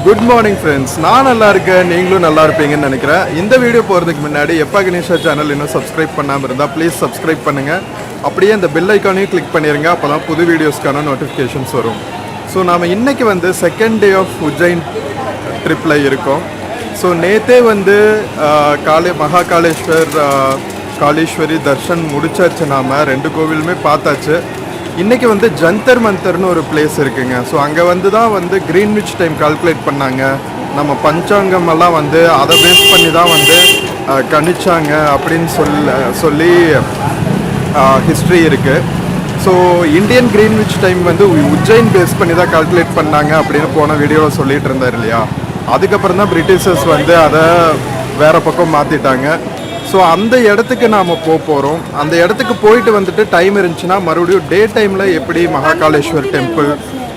Good morning friends. நான் நல்லா இருக்கேன், நீங்களும் நல்லா இருப்பீங்கன்னு நினைக்கிறேன். இந்த வீடியோ போகிறதுக்கு முன்னாடி எப்பா கணேஷா சேனல் இன்னும் சப்ஸ்கிரைப் பண்ணாமல் இருந்தால் ப்ளீஸ் சப்ஸ்கிரைப் பண்ணுங்கள். அப்படியே இந்த பெல் ஐக்கானையும் கிளிக் பண்ணிடுங்க, அப்போ தான் புது வீடியோஸ்க்கான நோட்டிஃபிகேஷன்ஸ் வரும். ஸோ நாம் இன்றைக்கி வந்து செகண்ட் டே ஆஃப் உஜ்ஜைன் ட்ரிப்பில் இருக்கோம். ஸோ நேற்றே வந்து மகாகாலேஸ்வர் காளீஸ்வரி தர்ஷன் முடிச்சாச்சு. நாம் 2 கோவிலுமே பார்த்தாச்சு. இன்றைக்கி வந்து ஜந்தர் மந்தர்னு ஒரு பிளேஸ் இருக்குங்க. ஸோ அங்கே வந்து தான் வந்து கிரீன்விச் டைம் கால்குலேட் பண்ணாங்க. நம்ம பஞ்சாங்கம் எல்லாம் வந்து அதை பேஸ் பண்ணி தான் வந்து கணிச்சாங்க அப்படின்னு சொல்லி ஹிஸ்ட்ரி இருக்குது. ஸோ இந்தியன் கிரீன்விச் டைம் வந்து உஜ்ஜைன் பேஸ் பண்ணி தான் கால்குலேட் பண்ணாங்க அப்படின்னு போன வீடியோவில் சொல்லிகிட்டு இருந்தார் இல்லையா. அதுக்கப்புறம் தான் பிரிட்டிஷர்ஸ் வந்து அதை வேறு பக்கம் மாற்றிட்டாங்க. ஸோ அந்த இடத்துக்கு நாம் போகிறோம். அந்த இடத்துக்கு போயிட்டு வந்துட்டு டைம் இருந்துச்சுன்னா மறுபடியும் டே டைமில் எப்படி மகாகாலேஸ்வர் டெம்பிள்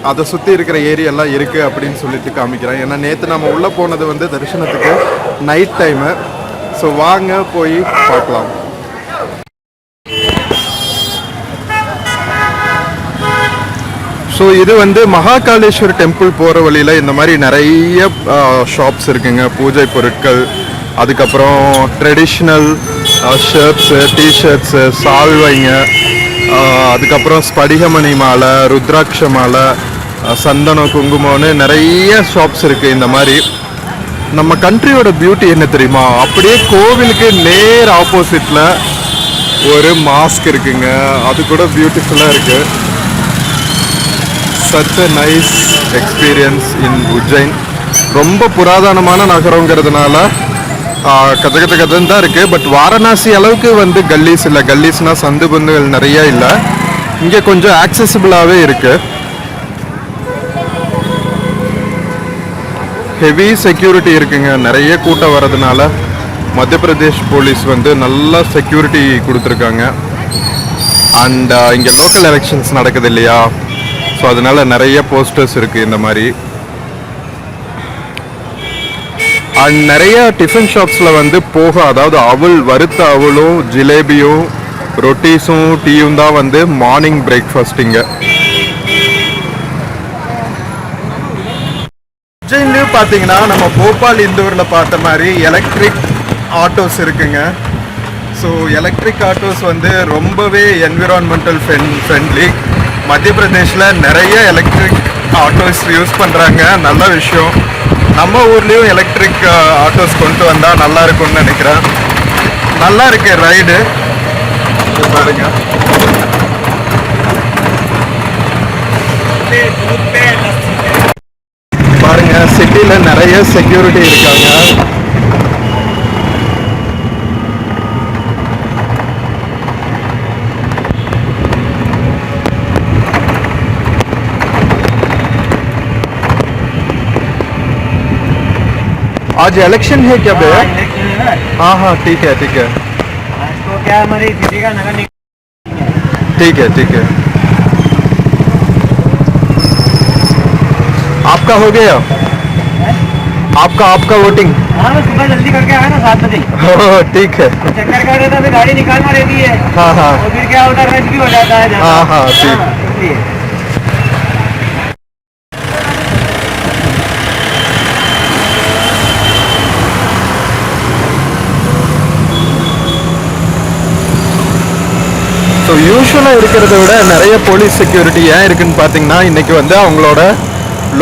அதை சுற்றி இருக்கிற ஏரியெல்லாம் இருக்குது அப்படின்னு சொல்லிட்டு காமிக்கிறேன். ஏன்னா நேற்று நம்ம உள்ளே போனது வந்து தரிசனத்துக்கு நைட் டைமு. ஸோ வாங்க போய் பார்க்கலாம். ஸோ இது வந்து மகாகாலேஸ்வர் டெம்பிள் போகிற வழியில் இந்த மாதிரி நிறைய ஷாப்ஸ் இருக்குங்க. பூஜை பொருட்கள், அதுக்கப்புறம் ட்ரெடிஷ்னல் ஷர்ட்ஸு, டிஷர்ட்ஸு, சால்வைங்க, அதுக்கப்புறம் ஸ்படிகமணி மாலை, ருத்ராட்ச மாலை, சந்தனம், குங்குமம்னு நிறைய ஷாப்ஸ் இருக்குது. இந்த மாதிரி நம்ம கண்ட்ரியோட பியூட்டி என்ன தெரியுமா, அப்படியே கோவிலுக்கு நேர் ஆப்போசிட்டில் ஒரு மாஸ்க் இருக்குங்க. அது கூட பியூட்டிஃபுல்லாக இருக்குது. Such a nice experience in Ujjain. ரொம்ப புராதனமான நகரங்கிறதுனால கதன்னு தான் இருக்குது. பட் வாரணாசி அளவுக்கு வந்து கல்லீஸ் இல்லை. கல்லீஸ்னால் சந்து பந்துகள் நிறைய இல்லை. இங்கே கொஞ்சம் ஆக்சசிபிளாகவே இருக்குது. ஹெவி செக்யூரிட்டி இருக்குங்க. நிறைய கூட்டம் வர்றதுனால மத்திய பிரதேஷ் போலீஸ் வந்து நல்லா செக்யூரிட்டி கொடுத்துருக்காங்க. அண்ட் இங்கே லோக்கல் எலெக்ஷன்ஸ் நடக்குது இல்லையா, ஸோ அதனால நிறைய போஸ்டர்ஸ் இருக்குது இந்த மாதிரி. அண்ட் நிறைய டிஃபன் ஷாப்ஸில் வந்து அதாவது அவல், வறுத்த அவலும் ஜிலேபியும் ரொட்டீஸும் டீயும் தான் வந்து மார்னிங் பிரேக்ஃபாஸ்டிங்க. உஜ்ஜைன்லேயும் பார்த்தீங்கன்னா நம்ம போபால் இந்தூரில் பார்த்த மாதிரி எலக்ட்ரிக் ஆட்டோஸ் இருக்குங்க. ஸோ எலக்ட்ரிக் ஆட்டோஸ் வந்து ரொம்பவே என்விரான்மெண்டல் ஃப்ரெண்ட்லி. மத்திய பிரதேஷில் நிறைய எலக்ட்ரிக் ஆட்டோஸ் யூஸ் பண்ணுறாங்க. நல்ல விஷயம். நம்ம ஊர்லேயும் எலக்ட்ரிக் ஆட்டோஸ் கொண்டு வந்தால் நல்லா இருக்கும்னு நினைக்கிறேன். நல்லா இருக்கு ரைடு. பாருங்க, பாருங்க சிட்டியில் நிறைய செக்யூரிட்டி இருக்காங்க. आज इलेक्शन है क्या भैया? हाँ हाँ ठीक है ठीक है. तो क्या हमारी सिटी का नगर निगम? ठीक है ठीक है. आपका हो गया? आपका वोटिंग? हाँ मैं सुबह जल्दी करके आया ना 7 बजे. ठीक है. चक्कर का रहता है, गाड़ी निकालना रहती है. हाँ हाँ. और फिर क्या होता है, रश भी हो जाता है. हाँ हाँ ठीक. इसलिए ஸோ யூஸ்வலாக இருக்கிறத விட நிறைய போலீஸ் செக்யூரிட்டி ஏன் இருக்குதுன்னு பார்த்தீங்கன்னா, இன்றைக்கி வந்து அவங்களோட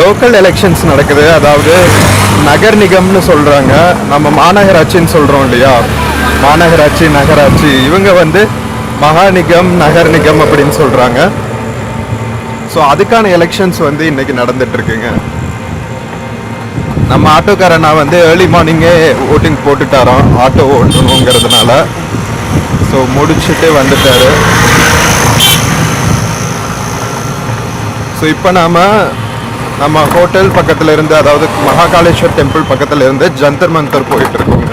லோக்கல் எலெக்ஷன்ஸ் நடக்குது. அதாவது நகர் நிகம்னு சொல்கிறாங்க. நம்ம மாநகராட்சின்னு சொல்கிறோம் இல்லையா, மாநகராட்சி, நகராட்சி. இவங்க வந்து மகாநிகம், நகர் நிகம் அப்படின்னு சொல்கிறாங்க. ஸோ அதுக்கான எலெக்ஷன்ஸ் வந்து இன்றைக்கி நடந்துகிட்ருக்குங்க. நம்ம ஆட்டோக்காரனா வந்து ஏர்லி மார்னிங்கே ஓட்டிங் போட்டுட்டாரோம் ஆட்டோ ஓட்டணுங்கிறதுனால. ஸோ முடிச்சுட்டு வந்துட்டார். ஸோ இப்போ நம்ம ஹோட்டல் பக்கத்தில் இருந்து, அதாவது மகாகாலேஸ்வர் டெம்பிள் பக்கத்தில் இருந்து ஜந்தர் மந்தர் போயிட்டுருக்கோங்க.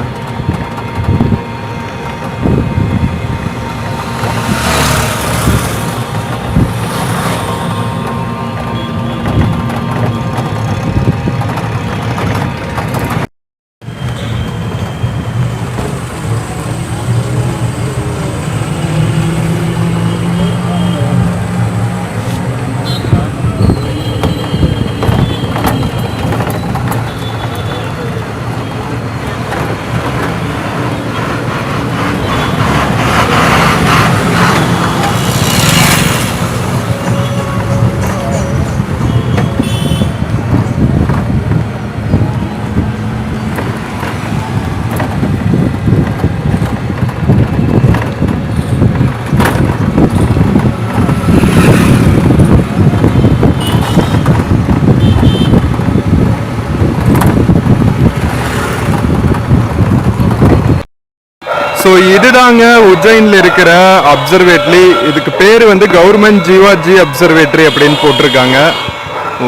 இதுதாங்க உஜ்ஜைன்ல இருக்கிற அப்சர்வேட்டரி. இதுக்கு பேர் வந்து கவர்மெண்ட் ஜீவாஜி அப்சர்வேட்டரி அப்படின்னு போட்டிருக்காங்க.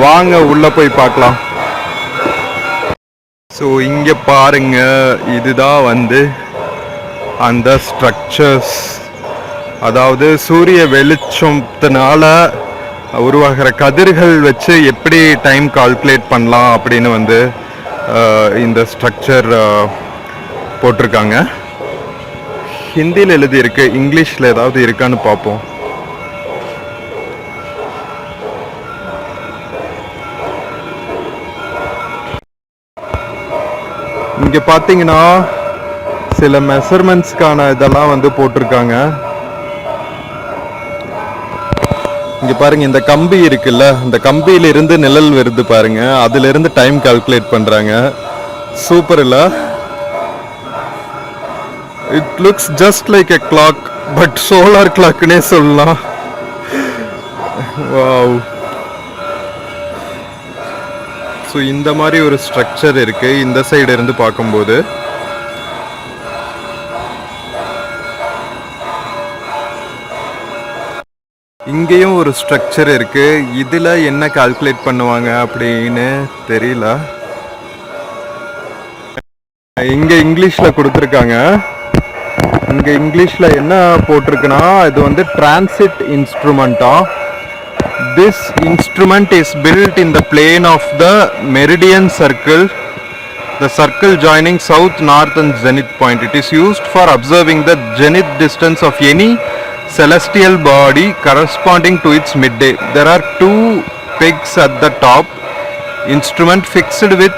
வாங்க உள்ள போய் பார்க்கலாம். ஸோ இங்கே பாருங்க, இதுதான் வந்து அந்த ஸ்ட்ரக்சர்ஸ். அதாவது சூரிய வெளிச்சத்தினால உருவாகிற கதிர்கள் வச்சு எப்படி டைம் கால்குலேட் பண்ணலாம் அப்படின்னு வந்து இந்த ஸ்ட்ரக்சர் போட்டிருக்காங்க. ஹிந்தியில் எழுதியிருக்கு, இங்கிலீஷில் ஏதாவது இருக்கான்னு பார்ப்போம். இங்கே பார்த்தீங்கன்னா சில மெஷர்மெண்ட்ஸ்க்கான இதெல்லாம் வந்து போட்டிருக்காங்க. இங்கே பாருங்க, இந்த கம்பி இருக்குல்ல, இந்த கம்பியிலிருந்து நிழல் வருது பாருங்க, அதிலிருந்து டைம் கால்குலேட் பண்ணுறாங்க. சூப்பர் இல்லை? It looks just like a clock, but solar கிளாக்னே சொல்லலாம். வாவ். ஸோ இந்த மாதிரி ஒரு ஸ்ட்ரக்சர் இருக்கு இந்த சைடு இருந்து பார்க்கும்போது. இங்கேயும் ஒரு ஸ்ட்ரக்சர் இருக்கு. இதில் என்ன கால்குலேட் பண்ணுவாங்க அப்படின்னு தெரியல. இங்கே இங்கிலீஷில் கொடுத்துருக்காங்க. இங்கே இங்கிலீஷில் என்ன போட்டிருக்குன்னா, இது வந்து transit இன்ஸ்ட்ருமெண்ட்டா. This instrument is built in the plane of the meridian circle, the circle joining south, north and zenith point. It is used for observing the zenith distance of any celestial body corresponding to its midday. There are two pegs at the top. Instrument fixed with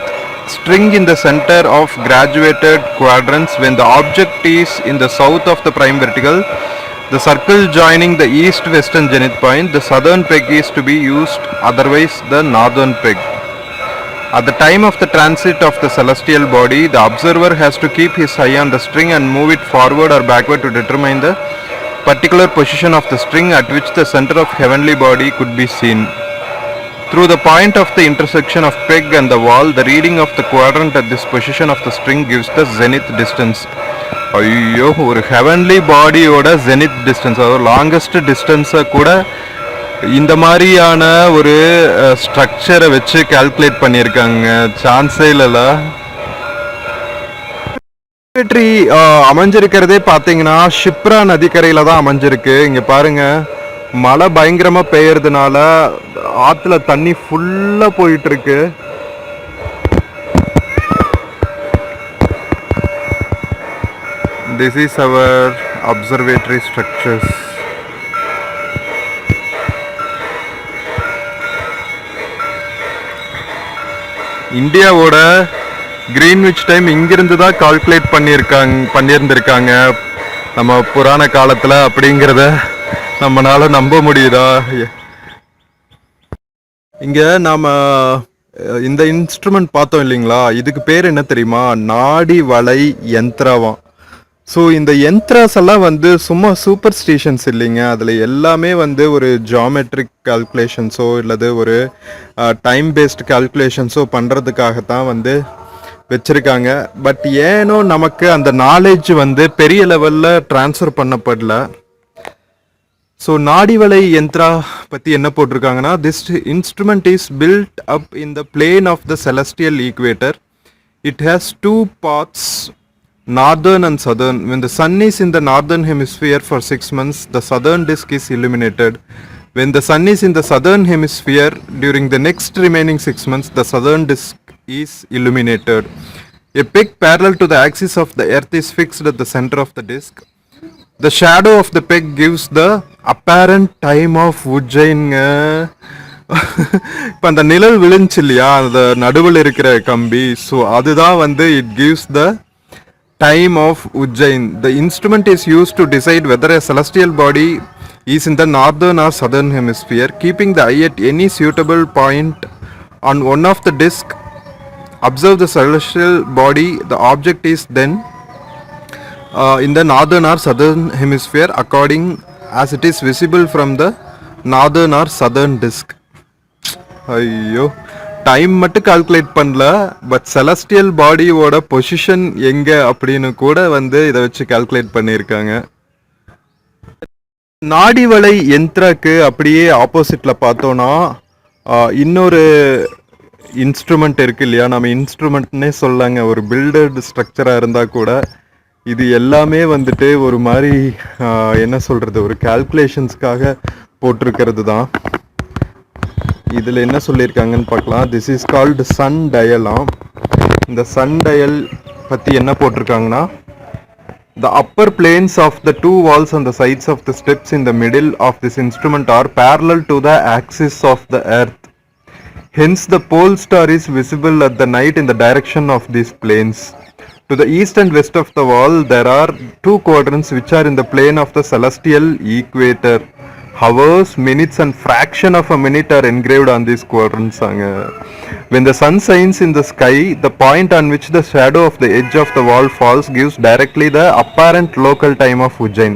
string in the center of graduated quadrants. When the object is in the south of the prime vertical, the circle joining the east western zenith point, the southern peg is to be used, otherwise the northern peg. At the time of the transit of the celestial body, the observer has to keep his eye on the string and move it forward or backward to determine the particular position of the string at which the center of heavenly body could be seen. Through the point of the intersection of peg and the wall, the reading of the quadrant at this position of the string gives the zenith distance. ஐயோ, ஒரு heavenly பாடியோட zenith distance, அதாவது longest டிஸ்டன்ஸை கூட இந்த மாதிரியான ஒரு ஸ்ட்ரக்சரை வச்சு கால்குலேட் பண்ணியிருக்காங்க. சான்ஸே இல்லைல்ல. அப்சர்வேட்டரி அமைஞ்சிருக்கிறதே பார்த்தீங்கன்னா ஷிப்ரா நதிக்கரையில் தான் அமைஞ்சிருக்கு. இங்கே பாருங்க, மழை பயங்கரமாக பெய்யறதுனால ஆற்றுல தண்ணி ஃபுல்லாக போயிட்டுருக்கு. This is our observatory structures. இந்தியாவோட கிரீன்விச் டைம் இங்கிருந்து தான் கால்குலேட் பண்ணியிருந்திருக்காங்க நம்ம புராண காலத்தில் அப்படிங்கிறத நம்மளால நம்ப முடியுதா? இங்கே நாம் இந்த இன்ஸ்ட்ருமெண்ட் பார்த்தோம் இல்லைங்களா, இதுக்கு பேர் என்ன தெரியுமா? நாடி வலை யந்திராவாம். ஸோ இந்த யந்த்ராஸ் எல்லாம் வந்து சும்மா சூப்பர் ஸ்டேஷன்ஸ் இல்லைங்க. அதில் எல்லாமே வந்து ஒரு ஜியாமெட்ரிக் கால்குலேஷன்ஸோ இல்லது ஒரு டைம் பேஸ்ட் கால்குலேஷன்ஸோ பண்ணுறதுக்காகத்தான் வந்து வச்சுருக்காங்க. பட் ஏனோ நமக்கு அந்த நாலேஜ் வந்து பெரிய லெவலில் ட்ரான்ஸ்ஃபர் பண்ணப்படல. ஸோ நாடிவலை யந்த்ரா பற்றி என்ன போட்டிருக்காங்கன்னா, this instrument is built up in the plane of the celestial equator. It has two parts, northern and southern. When the sun is in the northern hemisphere for 6 months, the southern disk is illuminated. When the sun is in the southern hemisphere during the next remaining 6 months, the southern disk is illuminated. A peg parallel to the axis of the earth is fixed at the center of the disk. The shadow of the peg gives the apparent time of Ujjain. இப்போ அந்த நிழல் விழுந்துச்சு இல்லையா, அந்த நடுவில் இருக்கிற கம்பி, so அதுதான் வந்து it gives the time of Ujjain. The instrument is used to decide whether a celestial body is in the northern or southern hemisphere. Keeping the eye at any suitable point on one of the disc, observe the celestial body. The object is then in the northern or southern hemisphere according as it is visible from the northern or southern disc. ஐயோ, time மட்டும் calculate பண்ணல, but celestial பாடியோட position எங்க அப்படின்னு கூட வந்து இதை வச்சு கால்குலேட் பண்ணியிருக்காங்க. நாடி வலை யந்த்ராக்கு அப்படியே ஆப்போசிட்ல பார்த்தோன்னா இன்னொரு இன்ஸ்ட்ருமெண்ட் இருக்கு இல்லையா, நம்ம இன்ஸ்ட்ருமெண்ட்னே சொல்லாங்க, ஒரு பில்டட் ஸ்ட்ரக்சராக இருந்தால் கூட இது எல்லாமே வந்துட்டு ஒரு மாதிரி என்ன சொல்கிறது, ஒரு கால்குலேஷன்ஸ்க்காக போட்டிருக்கிறது தான். இதில் என்ன சொல்லியிருக்காங்கன்னு பார்க்கலாம். திஸ் இஸ் கால்டு சன் டயலாம். இந்த சன் டயல் பற்றி என்ன போட்டிருக்காங்கன்னா, the upper planes of the two walls on the sides of the steps in the middle of this instrument are parallel to the axis of the earth. Hence the pole star is visible at the night in the direction of these planes. To the east and west of the wall there are two quadrants which are in the plane of the celestial equator. Hours, minutes and fraction of a minute are engraved on these quadrants. When the sun shines in the sky, the point on which the shadow of the edge of the wall falls gives directly the apparent local time of Ujjain.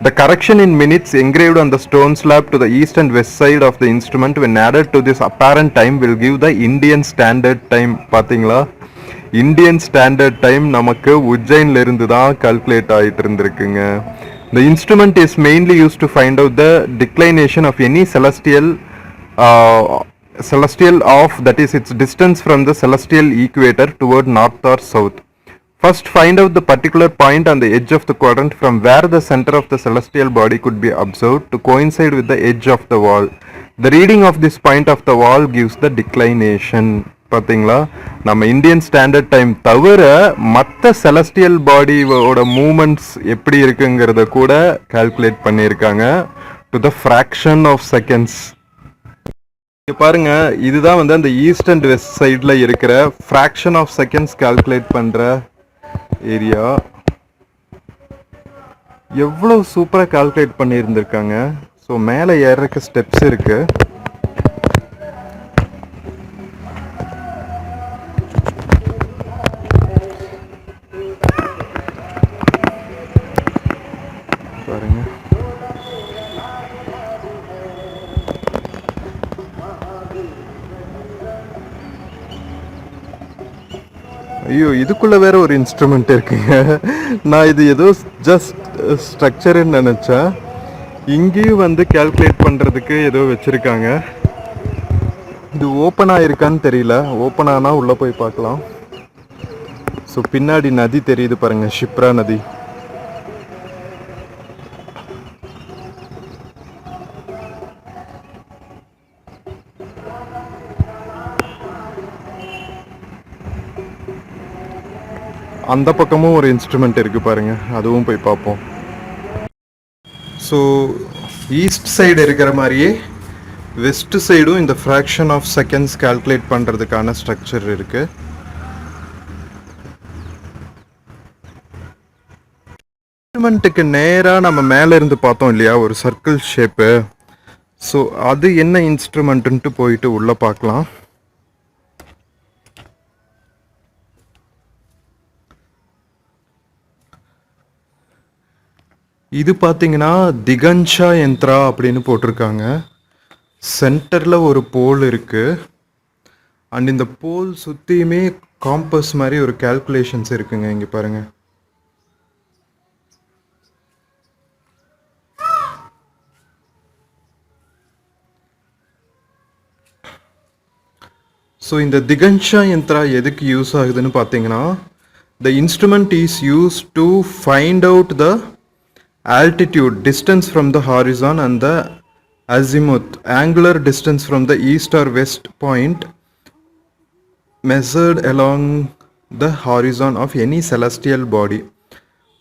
The correction in minutes engraved on the stone slab to the east and west side of the instrument when added to this apparent time will give the Indian standard time. பாத்தீங்களா, Indian standard time நமக்கு உஜ்ஜைன்ல இருந்து தான் calculate ஆகிட்டு இருந்திருக்குங்க. The instrument is mainly used to find out the declination of any celestial of, that is its distance from the celestial equator toward north or south. First find out the particular point on the edge of the quadrant from where the center of the celestial body could be observed to coincide with the edge of the wall. The reading of this point of the wall gives the declination. பார்த்தீங்களா, நம்ம Indian standard time தவிர மற்ற celestial பாடியோட moments எப்படி இருக்குங்கிறத கூட calculate பண்ணியிருக்காங்க to the fraction of seconds. பாருங்க, இதுதான் வந்து அந்த ஈஸ்ட் அண்ட் வெஸ்ட் சைடில் இருக்கிற ஃப்ராக்ஷன் ஆஃப் செகண்ட்ஸ் கால்குலேட் பண்ணுற ஏரியா. எவ்வளோ சூப்பராக கால்குலேட் பண்ணியிருந்திருக்காங்க. ஸோ மேலே ஏறக்கு ஸ்டெப்ஸ் இருக்குது. ஐயோ, இதுக்குள்ளே வேற ஒரு இன்ஸ்ட்ருமெண்ட் இருக்குங்க. நான் இது ஏதோ ஜஸ்ட் ஸ்ட்ரக்சருன்னு நினச்சேன். இங்கேயும் வந்து கால்குலேட் பண்ணுறதுக்கு ஏதோ வச்சுருக்காங்க. இது ஓப்பன் ஆகிருக்கான்னு தெரியல. ஓப்பன் ஆனால் உள்ளே போய் பார்க்கலாம். ஸோ பின்னாடி நதி தெரியுது பாருங்கள், ஷிப்ரா நதி. அந்த பக்கமும் ஒரு இன்ஸ்ட்ருமெண்ட் இருக்குது பாருங்கள், அதுவும் போய் பார்ப்போம். ஸோ ஈஸ்ட் சைடு இருக்கிற மாதிரியே வெஸ்ட் சைடும் இந்த ஃப்ராக்ஷன் ஆஃப் செகண்ட்ஸ் கால்குலேட் பண்ணுறதுக்கான ஸ்ட்ரக்சர் இருக்குது. இன்ஸ்ட்ருமெண்ட்டுக்கு நேராக நம்ம மேலே இருந்து பார்த்தோம் இல்லையா, ஒரு சர்க்கிள் ஷேப்பு. ஸோ அது என்ன இன்ஸ்ட்ருமெண்ட்டுன்ட்டு போயிட்டு உள்ளே பார்க்கலாம். இது பார்த்தீங்கன்னா திகன்ஷா யந்த்ரா அப்படின்னு போட்டிருக்காங்க. சென்டரில் ஒரு போல் இருக்குது. அண்ட் இந்த போல் சுற்றியுமே காம்பஸ் மாதிரி ஒரு கால்குலேஷன்ஸ் இருக்குங்க. இங்கே பாருங்கள். ஸோ இந்த திகன்ஷா யந்த்ரா எதுக்கு யூஸ் ஆகுதுன்னு பார்த்தீங்கன்னா, த instrument is use to find out the altitude, distance from the horizon, and the azimuth, angular distance from the east or west point measured along the horizon of any celestial body.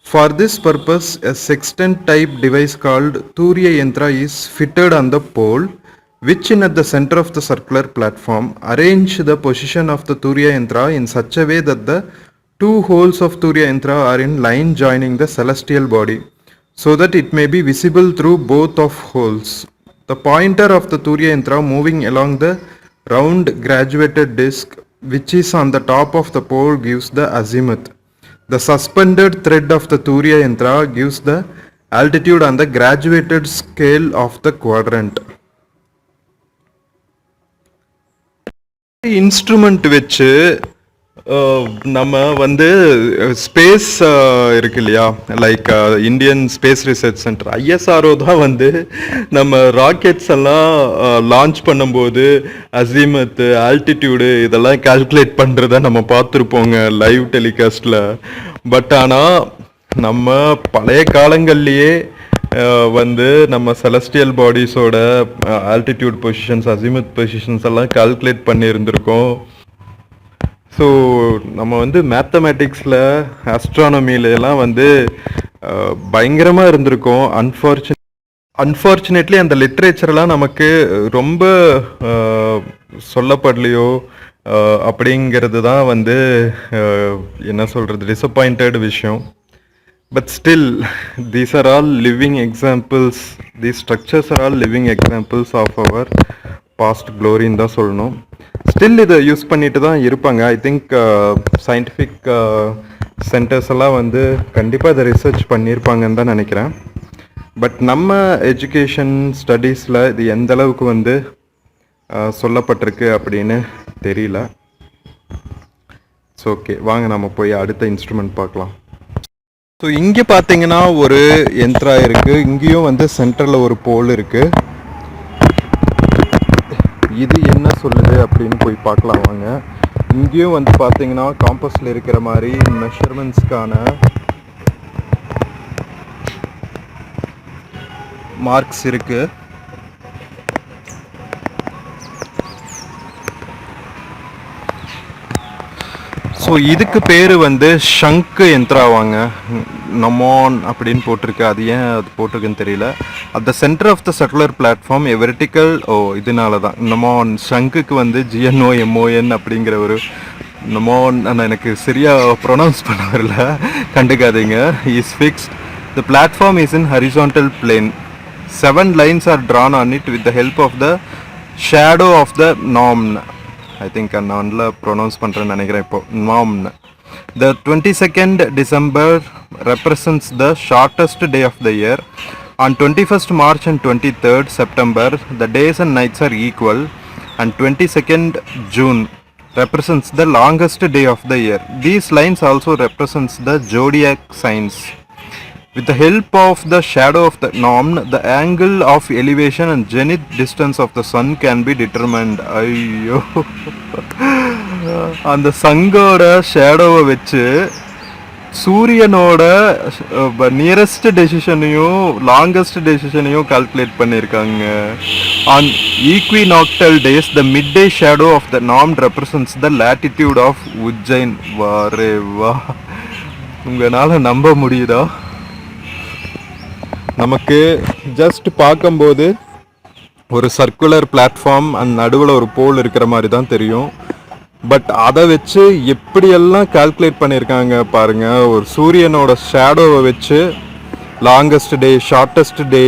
For this purpose, a sextant type device called Turiya Yantra is fitted on the pole, which in at the center of the circular platform. Arrange the position of the Turiya Yantra in such a way that the two holes of Turiya Yantra are in line joining the celestial body, so that it may be visible through both of holes. The pointer of the Turiya Yantra moving along the round graduated disc which is on the top of the pole gives the azimuth. The suspended thread of the Turiya Yantra gives the altitude on the graduated scale of the quadrant. Instrument வச்சு நம்ம வந்து space இருக்கு இல்லையா, like Indian space research centre ISRO தான் வந்து நம்ம rockets எல்லாம் launch பண்ணும்போது அசிமத் ஆல்டிடியூடு இதெல்லாம் கால்குலேட் பண்ணுறத நம்ம பார்த்துருப்போங்க லைவ் டெலிகாஸ்டில். பட் ஆனால் நம்ம பழைய காலங்கள்லேயே வந்து நம்ம செலஸ்டியல் பாடிஸோட ஆல்டிடியூட் பொசிஷன்ஸ் அசிமத் பொசிஷன்ஸ் எல்லாம் கால்குலேட் பண்ணியிருந்திருக்கோம். ஸோ நம்ம வந்து மேத்தமேட்டிக்ஸில் ஆஸ்ட்ரானமிலெலாம் வந்து பயங்கரமாக இருந்திருக்கோம். அன்ஃபார்ச்சுனேட்லி அந்த லிட்ரேச்சர்லாம் நமக்கு ரொம்ப சொல்லப்படலையோ அப்படிங்கிறது தான் வந்து என்ன சொல்கிறது டிசப்பாயிண்டட் விஷயம். But still, these are all living examples, these structures are all living examples of our past glory in தான் சொல்லணும். ஸ்டில் இதை யூஸ் பண்ணிட்டு தான் இருப்பாங்க. ஐ திங்க் சயின்டிஃபிக் சென்டர்ஸ் எல்லாம் வந்து கண்டிப்பாக இதை ரிசர்ச் பண்ணியிருப்பாங்கன்னு தான் நினைக்கிறேன். பட் நம்ம எஜுகேஷன் ஸ்டடீஸில் இது எந்த அளவுக்கு வந்து சொல்லப்பட்டிருக்கு அப்படின்னு தெரியல. ஸோ ஓகே, வாங்க நம்ம போய் அடுத்த இன்ஸ்ட்ருமெண்ட் பார்க்கலாம். ஸோ இங்கே பார்த்தீங்கன்னா ஒரு யந்த்ரா இருக்குது. இங்கேயும் வந்து சென்டரில் ஒரு போல் இருக்குது. இது என்ன சொல்லுது அப்படின்னு போய் பார்க்கலாம் வாங்க. இங்கேயும் வந்து பார்த்தீங்கன்னா காம்பஸில் இருக்கிற மாதிரி மெஷர்மெண்ட்ஸ்க்கான மார்க்ஸ் இருக்குது. ஸோ இதுக்கு பேர் வந்து ஷங்கு யந்த்ராவாங்க. நமோன் அப்படின்னு போட்டிருக்கு. அது ஏன் அது போட்டிருக்குன்னு தெரியல. At the centre of the circular platform a vertical இதனால தான் நமோன். ஷங்குக்கு வந்து GNOMON அப்படிங்கிற ஒரு நமோன் எனக்கு சரியாக ப்ரொனவுன்ஸ் பண்ண வரல, கண்டுக்காதீங்க. Is fixed. The platform is in horizontal plane. 7 lines are drawn on it with the help of the shadow of the norm. I think நான் நல்லா ப்ரொனவுன்ஸ் பண்ணுறேன்னு நினைக்கிறேன் இப்போ. நாம்னு. The 22nd December represents the shortest day of the year. On 21st March and 23rd September, the days and nights are equal. And 22nd June represents the longest day of the year. These lines also represents the zodiac signs. With the help of the shadow of the norm, the angle of elevation and zenith distance of the sun can be determined. ஐயோ, அந்த சங்கோட ஷேடோவை வச்சு சூரியனோட nearest டெசிஷனையும் longest டெசிஷனையும் calculate பண்ணியிருக்காங்க. On equinoctial days the mid day shadow of the norm represents the latitude of Ujjain. வாரே வா, உங்களால் நம்ப முடியுதா? நமக்கு ஜஸ்ட் பார்க்கும்போது ஒரு சர்க்குலர் பிளாட்ஃபார்ம் அண்ட் நடுவில் ஒரு போல் இருக்கிற மாதிரி தான் தெரியும். பட் அதை வச்சு எப்படியெல்லாம் கால்குலேட் பண்ணியிருக்காங்க பாருங்கள். ஒரு சூரியனோட ஷேடோவை வச்சு லாங்கஸ்ட் டே, ஷார்ட்டஸ்ட் டே,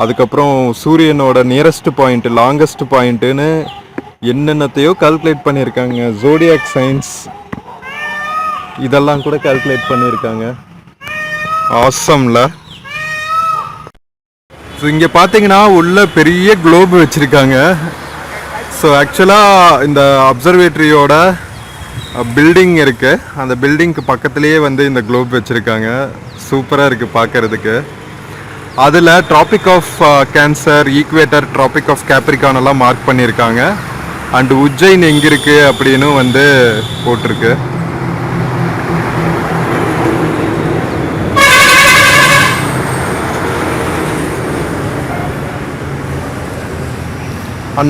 அதுக்கப்புறம் சூரியனோட நியரஸ்ட் பாயிண்ட், லாங்கஸ்ட் பாயிண்ட்டுன்னு என்னென்னத்தையோ கால்குலேட் பண்ணியிருக்காங்க. ஜோடியாக் சயின்ஸ் இதெல்லாம் கூட கால்குலேட் பண்ணியிருக்காங்க. ஆசம்ல. ஸோ இங்கே பார்த்தீங்கன்னா உள்ள பெரிய குளோப் வச்சுருக்காங்க. ஸோ ஆக்சுவலாக இந்த அப்சர்வேட்டரியோட பில்டிங் இருக்குது. அந்த பில்டிங்க்கு பக்கத்துலேயே வந்து இந்த குளோப் வச்சுருக்காங்க. சூப்பராக இருக்குது பார்க்குறதுக்கு. அதில் tropic of cancer, equator, tropic of capricorn எல்லாம் மார்க் பண்ணியிருக்காங்க. அண்டு உஜ்ஜைன் எங்கே இருக்குது அப்படின்னு வந்து போட்டிருக்கு.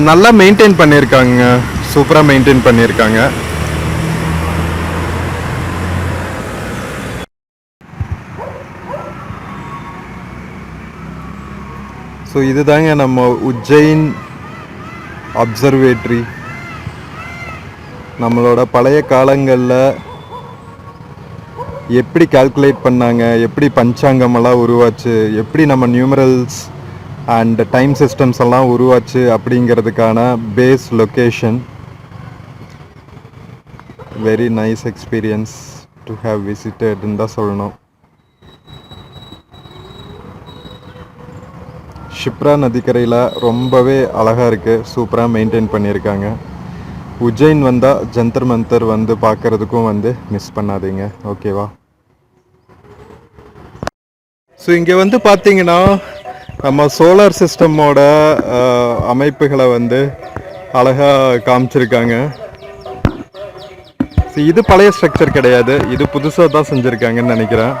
நல்லா மெயின்டைன் பண்ணியிருக்காங்க. சூப்பராக மெயின்டைன் பண்ணியிருக்காங்க. ஸோ இதுதாங்க நம்ம உஜ்ஜைன் அப்சர்வேட்டரி. நம்மளோட பழைய காலங்களில் எப்படி கால்குலேட் பண்ணாங்க, எப்படி பஞ்சாங்கமெல்லாம் உருவாச்சு, எப்படி நம்ம நியூமரல்ஸ் அண்ட் டைம் சிஸ்டம்ஸ் எல்லாம் உருவாச்சு அப்படிங்கிறதுக்கான base location. Very nice experience to have விசிட்டட்னு தான் சொல்லணும். ஷிப்ரா நதிக்கரையில் ரொம்பவே அழகாக இருக்குது. சூப்பராக மெயின்டைன் பண்ணியிருக்காங்க. உஜ்ஜைன் வந்தால் ஜந்தர் மந்தர் வந்து பார்க்குறதுக்கும் வந்து மிஸ் பண்ணாதீங்க, ஓகேவா? ஸோ இங்கே வந்து பார்த்தீங்கன்னா நம்ம சோலார் சிஸ்டமோட அமைப்புகளை வந்து அழகாக காமிச்சிருக்காங்க. ஸோ இது பழைய ஸ்ட்ரக்சர் கிடையாது, இது புதுசாக தான் செஞ்சுருக்காங்கன்னு நினைக்கிறேன்.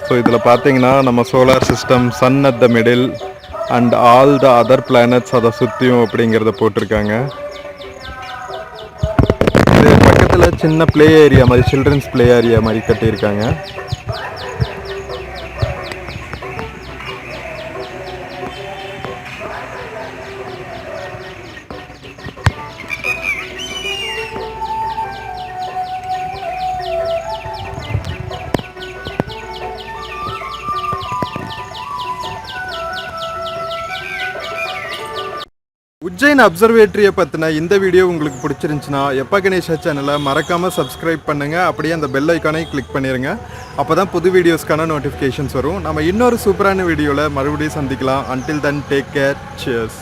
ஸோ இதில் பார்த்தீங்கன்னா நம்ம solar system, sun at the middle and all the other planets அதை சுற்றியும் அப்படிங்கிறத போட்டிருக்காங்க. இது பக்கத்தில் சின்ன ப்ளே ஏரியா மாதிரி, சில்ட்ரன்ஸ் ப்ளே ஏரியா மாதிரி கட்டியிருக்காங்க. உஜ்ஜைன் அப்சர்வேட்டரியை பற்றின இந்த வீடியோ உங்களுக்கு பிடிச்சிருந்துச்சுன்னா எப்பா கணேஷா சேனலை மறக்காமல் சப்ஸ்கிரைப் பண்ணுங்கள். அப்படியே அந்த பெல் ஐக்கானை கிளிக் பண்ணிடுங்க. அப்போ தான் புது வீடியோஸ்க்கான நோட்டிஃபிகேஷன்ஸ் வரும். நம்ம இன்னொரு சூப்பரான வீடியோவில் மறுபடியும் சந்திக்கலாம். Until then take care, cheers.